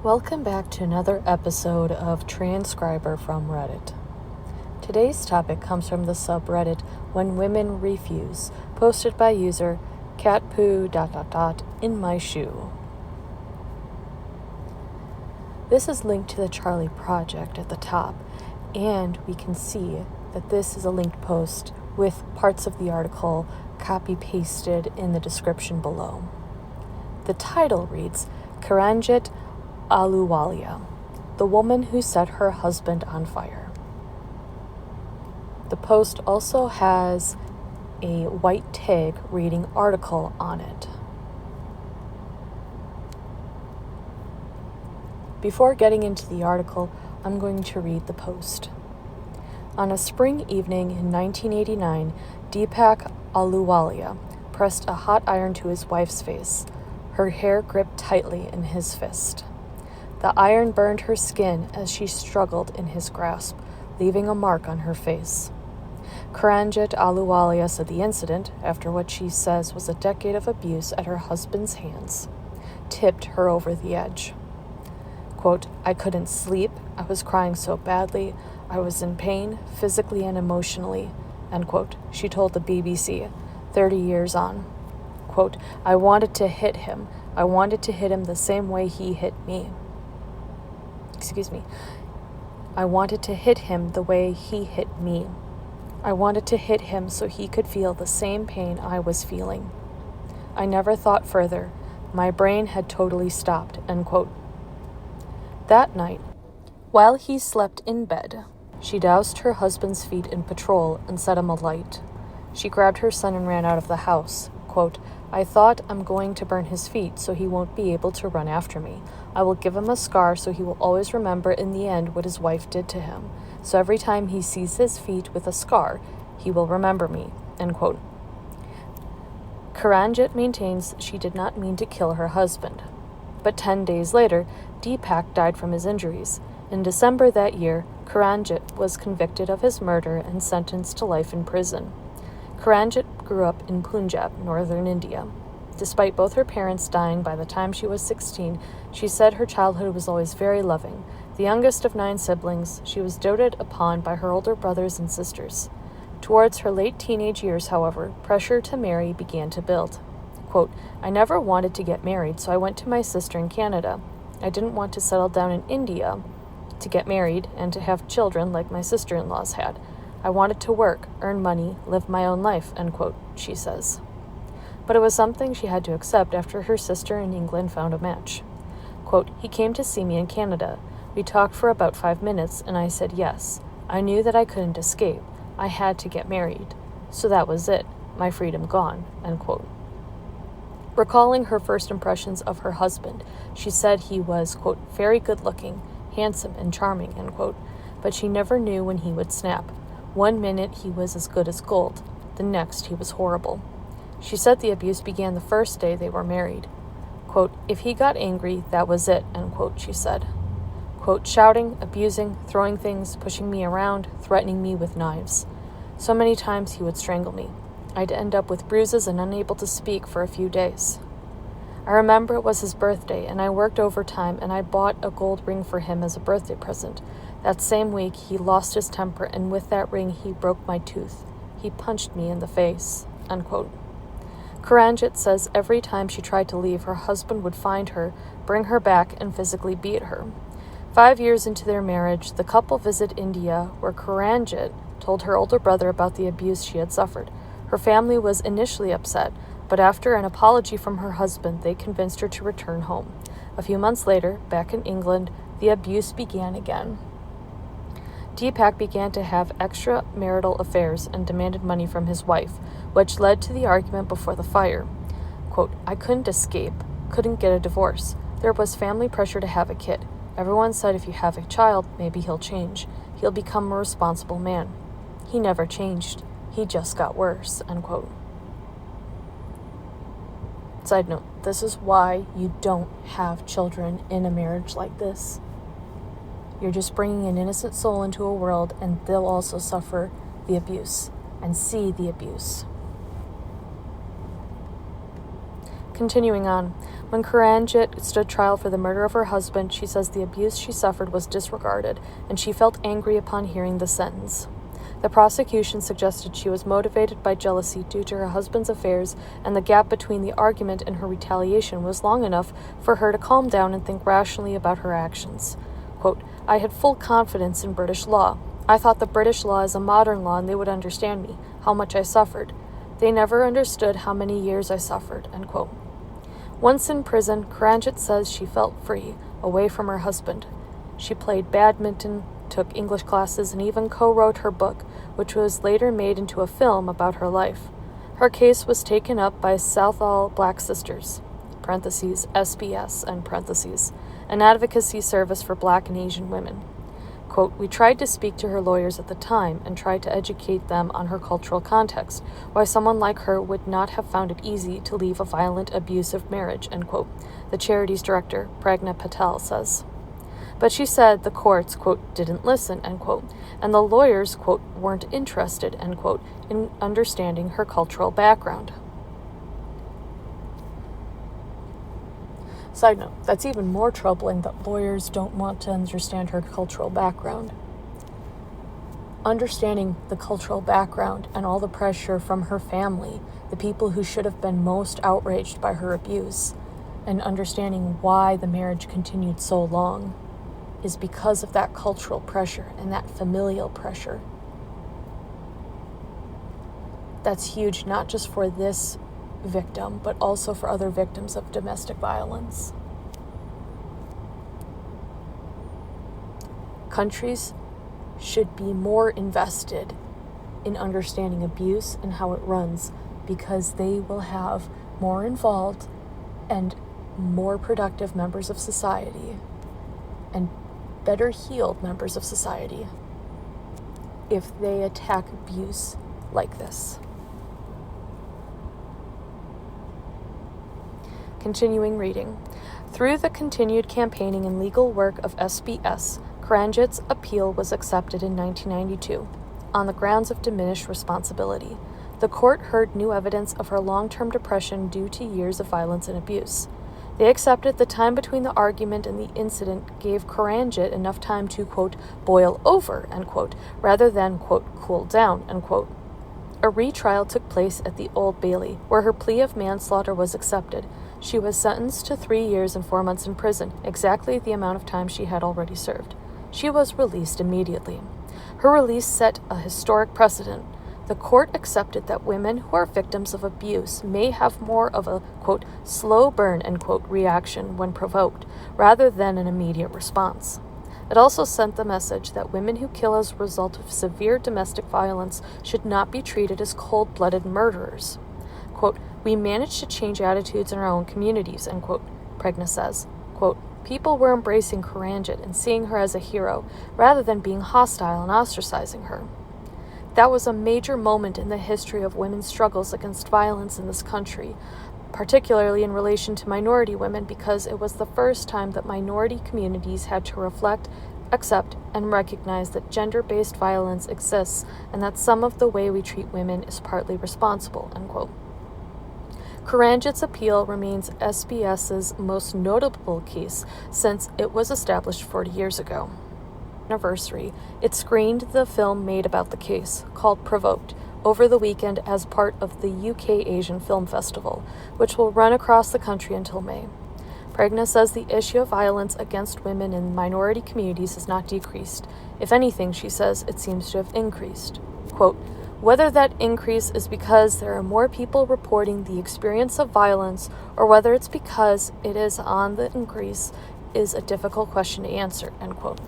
Welcome back to another episode of Transcriber from Reddit. Today's topic comes from the subreddit When Women Refuse, posted by user catpoo ... in my shoe. This is linked to the Charlie Project at the top, and we can see that this is a linked post with parts of the article copy-pasted in the description below. The title reads, Kiranjit Ahluwalia, the woman who set her husband on fire. The post also has a white tag reading article on it. Before getting into the article, I'm going to read the post. On a spring evening in 1989, Deepak Ahluwalia pressed a hot iron to his wife's face, her hair gripped tightly in his fist. The iron burned her skin as she struggled in his grasp, leaving a mark on her face. Kiranjit Ahluwalia said the incident, after what she says was a decade of abuse at her husband's hands, tipped her over the edge. Quote, I couldn't sleep, I was crying so badly, I was in pain, physically and emotionally, end quote, she told the BBC, 30 years on. Quote, I wanted to hit him. I wanted to hit him the same way he hit me. I wanted to hit him the way he hit me. I wanted to hit him so he could feel the same pain I was feeling. I never thought further. My brain had totally stopped, end quote. That night, while he slept in bed, she doused her husband's feet in petrol and set him alight. She grabbed her son and ran out of the house. Quote, I thought I'm going to burn his feet so he won't be able to run after me. I will give him a scar so he will always remember in the end what his wife did to him. So every time he sees his feet with a scar, he will remember me, end quote. Kiranjit maintains she did not mean to kill her husband. But 10 days later, Deepak died from his injuries. In December that year, Kiranjit was convicted of his murder and sentenced to life in prison. Kiranjit grew up in Punjab, northern India. Despite both her parents dying by the time she was 16, she said her childhood was always very loving. The youngest of 9 siblings, she was doted upon by her older brothers and sisters. Towards her late teenage years, however, pressure to marry began to build. Quote, I never wanted to get married, so I went to my sister in Canada. I didn't want to settle down in India to get married and to have children like my sister-in-laws had. I wanted to work, earn money, live my own life, end quote, she says. But it was something she had to accept after her sister in England found a match. Quote, he came to see me in Canada. We talked for about 5 minutes, and I said yes. I knew that I couldn't escape. I had to get married. So that was it. My freedom gone, end quote. Recalling her first impressions of her husband, she said he was, quote, very good-looking, handsome, and charming, end quote, but she never knew when he would snap. 1 minute he was as good as gold, the next he was horrible. She said the abuse began the first day they were married. Quote, if he got angry, that was it, end quote, she said. Quote, shouting, abusing, throwing things, pushing me around, threatening me with knives. So many times he would strangle me. I'd end up with bruises and unable to speak for a few days. I remember it was his birthday, and I worked overtime, and I bought a gold ring for him as a birthday present. That same week, he lost his temper, and with that ring, he broke my tooth. He punched me in the face, end quote. Kiranjit says every time she tried to leave, her husband would find her, bring her back, and physically beat her. 5 years into their marriage, the couple visit India, where Kiranjit told her older brother about the abuse she had suffered. Her family was initially upset, but after an apology from her husband, they convinced her to return home. A few months later, back in England, the abuse began again. Deepak began to have extramarital affairs and demanded money from his wife, which led to the argument before the fire. Quote, I couldn't escape, couldn't get a divorce. There was family pressure to have a kid. Everyone said if you have a child, maybe he'll change. He'll become a responsible man. He never changed. He just got worse, end quote. Side note, this is why you don't have children in a marriage like this. You're just bringing an innocent soul into a world, and they'll also suffer the abuse and see the abuse. Continuing on, when Kiranjit stood trial for the murder of her husband, she says the abuse she suffered was disregarded, and she felt angry upon hearing the sentence. The prosecution suggested she was motivated by jealousy due to her husband's affairs, and the gap between the argument and her retaliation was long enough for her to calm down and think rationally about her actions. Quote, I had full confidence in British law. I thought the British law is a modern law and they would understand me, how much I suffered. They never understood how many years I suffered, end quote. Once in prison, Kiranjit says she felt free, away from her husband. She played badminton, took English classes, and even co-wrote her book, which was later made into a film about her life. Her case was taken up by Southall Black Sisters, parentheses, SBS, and parentheses, an advocacy service for Black and Asian women. Quote, we tried to speak to her lawyers at the time and tried to educate them on her cultural context, why someone like her would not have found it easy to leave a violent, abusive marriage, end quote, the charity's director, Pragna Patel, says. But she said the courts, quote, didn't listen, end quote, and the lawyers, quote, weren't interested, end quote, in understanding her cultural background. Side note, that's even more troubling that lawyers don't want to understand her cultural background. Understanding the cultural background and all the pressure from her family, the people who should have been most outraged by her abuse, and understanding why the marriage continued so long, is because of that cultural pressure and that familial pressure. That's huge, not just for this victim, but also for other victims of domestic violence. Countries should be more invested in understanding abuse and how it runs, because they will have more involved and more productive members of society and better healed members of society if they attack abuse like this. Continuing reading. Through the continued campaigning and legal work of SBS, Kiranjit's appeal was accepted in 1992 on the grounds of diminished responsibility. The court heard new evidence of her long-term depression due to years of violence and abuse. They accepted the time between the argument and the incident gave Kiranjit enough time to, quote, boil over, end quote, rather than, quote, cool down, end quote. A retrial took place at the Old Bailey, where her plea of manslaughter was accepted. She was sentenced to 3 years and 4 months in prison, exactly the amount of time she had already served. She was released immediately. Her release set a historic precedent. The court accepted that women who are victims of abuse may have more of a, quote, slow burn, end quote, reaction when provoked, rather than an immediate response. It also sent the message that women who kill as a result of severe domestic violence should not be treated as cold-blooded murderers. Quote, we managed to change attitudes in our own communities, end quote, Pregna says. Quote, people were embracing Kiranjit and seeing her as a hero, rather than being hostile and ostracizing her. That was a major moment in the history of women's struggles against violence in this country, particularly in relation to minority women, because it was the first time that minority communities had to reflect, accept, and recognize that gender-based violence exists and that some of the way we treat women is partly responsible, end quote. Kiranjit's appeal remains SBS's most notable case since it was established 40 years ago. Anniversary, it screened the film made about the case, called Provoked, over the weekend as part of the UK Asian Film Festival, which will run across the country until May. Pregna says the issue of violence against women in minority communities has not decreased. If anything, she says, it seems to have increased. Quote, whether that increase is because there are more people reporting the experience of violence or whether it's because it is on the increase is a difficult question to answer, end quote.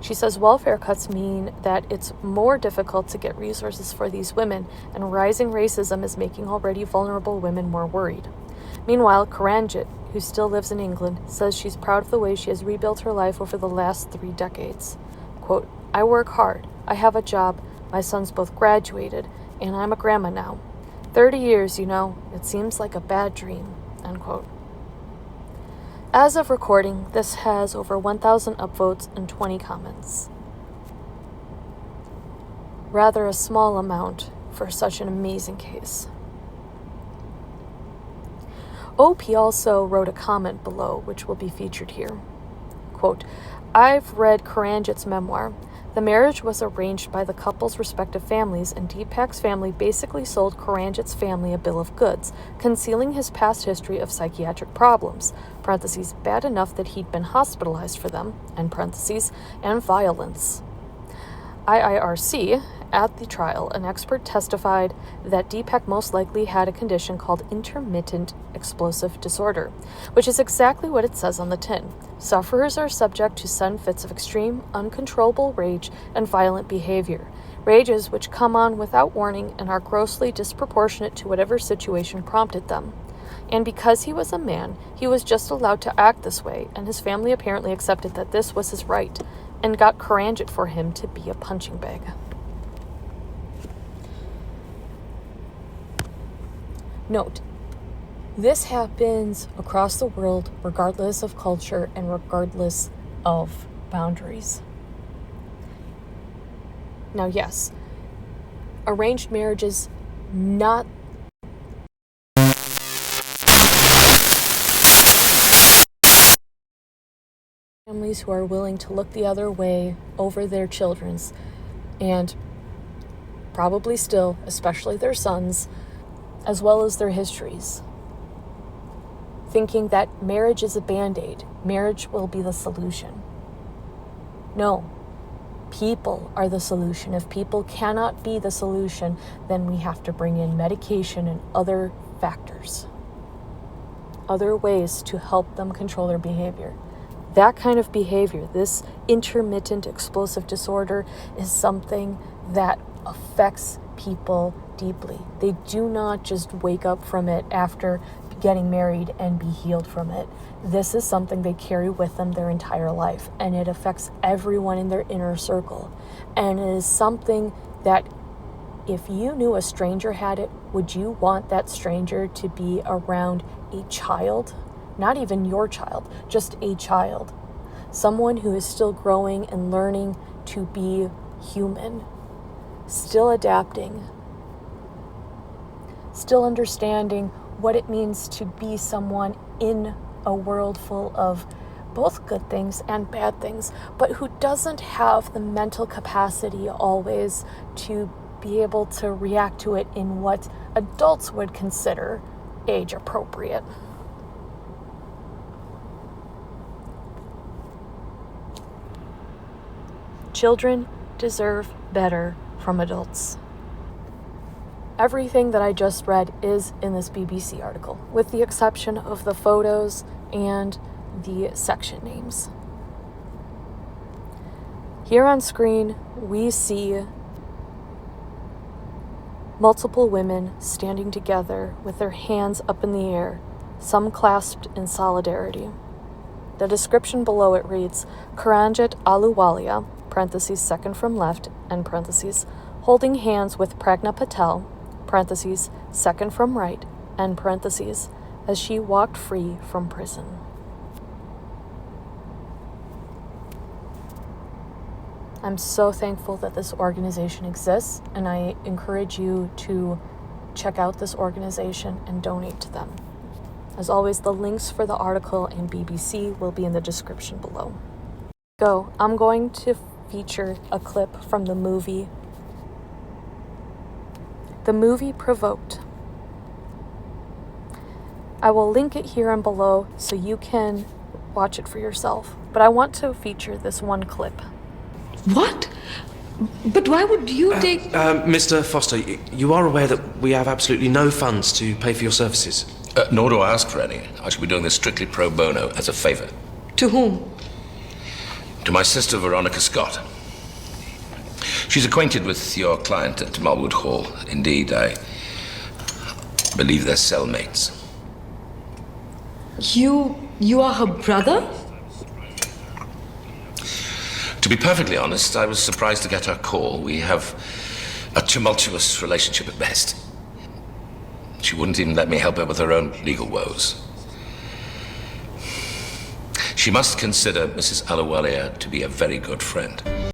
She says welfare cuts mean that it's more difficult to get resources for these women, and rising racism is making already vulnerable women more worried. Meanwhile, Kiranjit, who still lives in England, says she's proud of the way she has rebuilt her life over the last 3 decades. Quote, I work hard. I have a job. My sons both graduated, and I'm a grandma now. 30 years, it seems like a bad dream, end quote. As of recording, this has over 1,000 upvotes and 20 comments. Rather a small amount for such an amazing case. OP also wrote a comment below, which will be featured here. Quote, I've read Kiranjit's memoir. The marriage was arranged by the couple's respective families, and Deepak's family basically sold Kiranjit's family a bill of goods, concealing his past history of psychiatric problems, parentheses, bad enough that he'd been hospitalized for them, end parentheses, and violence. IIRC, at the trial, an expert testified that Deepak most likely had a condition called intermittent explosive disorder, which is exactly what it says on the tin. Sufferers are subject to sudden fits of extreme, uncontrollable rage and violent behavior, rages which come on without warning and are grossly disproportionate to whatever situation prompted them. And because he was a man, he was just allowed to act this way, and his family apparently accepted that this was his right, and got Kiranjit for him to be a punching bag. Note, this happens across the world regardless of culture and regardless of boundaries. Now, yes, arranged marriages not families who are willing to look the other way over their children's, and probably still, especially their sons, as well as their histories, thinking that marriage is a band-aid, marriage will be the solution. No, people are the solution. If people cannot be the solution, then we have to bring in medication and other factors, other ways to help them control their behavior. That kind of behavior, this intermittent explosive disorder, is something that affects people deeply. They do not just wake up from it after getting married and be healed from it. This is something they carry with them their entire life, and it affects everyone in their inner circle. And it is something that if you knew a stranger had it, would you want that stranger to be around a child? Not even your child, just a child. Someone who is still growing and learning to be human, still adapting, still understanding what it means to be someone in a world full of both good things and bad things, but who doesn't have the mental capacity always to be able to react to it in what adults would consider age appropriate. Children deserve better from adults. Everything that I just read is in this BBC article, with the exception of the photos and the section names. Here on screen, we see multiple women standing together with their hands up in the air, some clasped in solidarity. The description below it reads, Kiranjit Ahluwalia, parentheses second from left, end parentheses, holding hands with Pragna Patel, parentheses second from right, end parentheses, as she walked free from prison. I'm so thankful that this organization exists, and I encourage you to check out this organization and donate to them. As always, the links for the article and BBC will be in the description below. I'm going to feature a clip from the movie. The movie Provoked. I will link it here and below so you can watch it for yourself, but I want to feature this one clip. What? But why would you take... Mr. Foster, you are aware that we have absolutely no funds to pay for your services? Nor do I ask for any. I shall be doing this strictly pro bono, as a favor. To whom? To my sister, Veronica Scott. She's acquainted with your client at Marwood Hall. Indeed, I believe they're cellmates. You are her brother? To be perfectly honest, I was surprised to get her call. We have a tumultuous relationship at best. She wouldn't even let me help her with her own legal woes. She must consider Mrs. Ahluwalia to be a very good friend.